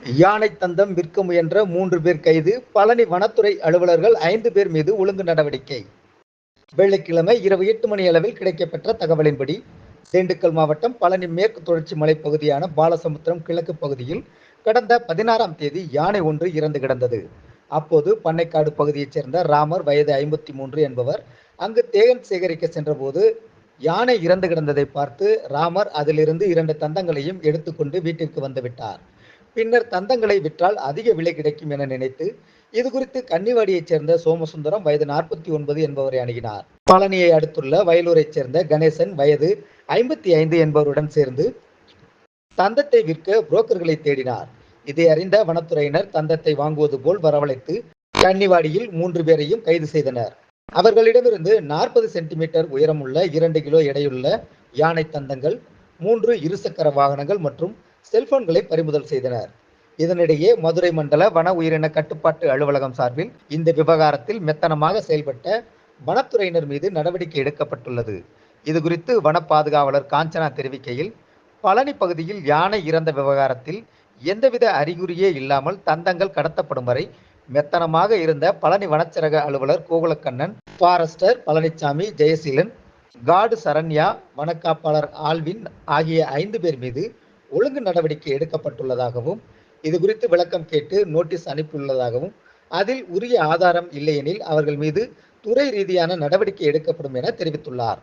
யானை தந்தம் விற்க முயன்ற 3 பேர் கைது. பழனி வனத்துறை அலுவலர்கள் 5 பேர் மீது ஒழுங்கு நடவடிக்கை. வெள்ளிக்கிழமை இரவு 8 மணி அளவில் கிடைக்கப்பெற்ற தகவலின்படி, திண்டுக்கல் மாவட்டம் பழனி மேற்கு தொடர்ச்சி மலைப்பகுதியான பாலசமுத்திரம் கிழக்கு பகுதியில் கடந்த 16ஆம் தேதி யானை ஒன்று இறந்து கிடந்தது. அப்போது பண்ணைக்காடு பகுதியைச் சேர்ந்த ராமர் வயது 53 என்பவர் அங்கு தேன் சேகரிக்க சென்றபோது யானை இறந்து கிடந்ததை பார்த்து ராமர் அதிலிருந்து 2 தந்தங்களையும் எடுத்துக்கொண்டு வீட்டிற்கு வந்துவிட்டார். பின்னர் தந்தங்களை விற்றால் அதிக விலை கிடைக்கும் என நினைத்து இது குறித்து கன்னிவாடியைச் சேர்ந்த சோமசுந்தரம் வயது 49 என்பவரை அணுகினார். பழனியை அடுத்துள்ள வயலூரைச் சேர்ந்த கணேசன் வயது 55 என்பவருடன் சேர்ந்து தந்தத்தை விற்க புரோக்கர்களை தேடினார். இதை அறிந்த வனத்துறையினர் தந்தத்தை வாங்குவது போல் வரவழைத்து கன்னிவாடியில் 3 பேரையும் கைது செய்தனர். அவர்களிடமிருந்து 40 சென்டிமீட்டர் உயரமுள்ள 2 கிலோ எடையுள்ள யானை தந்தங்கள், 3 இருசக்கர வாகனங்கள் மற்றும் செல்போன்களை பறிமுதல் செய்தனர். இதனிடையே மதுரை மண்டல வன உயிரின கட்டுப்பாட்டு அலுவலகம் சார்பில் இந்த விவகாரத்தில் மெத்தனமாக செயல்பட்ட வனத்துறையினர் மீது நடவடிக்கை எடுக்கப்பட்டுள்ளது. இதுகுறித்து வன பாதுகாவலர் காஞ்சனா தெரிவிக்கையில், பழனி பகுதியில் யானை இறந்த விவகாரத்தில் எந்தவித அறிகுறியே இல்லாமல் தந்தங்கள் கடத்தப்படும் வரை மெத்தனமாக இருந்த பழனி வனச்சரக அலுவலர் கோகுலக்கண்ணன், பாரஸ்டர் பழனிசாமி, ஜெயசீலன், காடு சரண்யா, வனக்காப்பாளர் ஆல்வின் ஆகிய 5 பேர் மீது ஒழுங்கு நடவடிக்கை எடுக்கப்பட்டுள்ளதாகவும், இதுகுறித்து விளக்கம் கேட்டு நோட்டீஸ் அனுப்பியுள்ளதாகவும், அதில் உரிய ஆதாரம் இல்லையெனில் அவர்கள் மீது துறை ரீதியான நடவடிக்கை எடுக்கப்படும் என தெரிவித்துள்ளார்.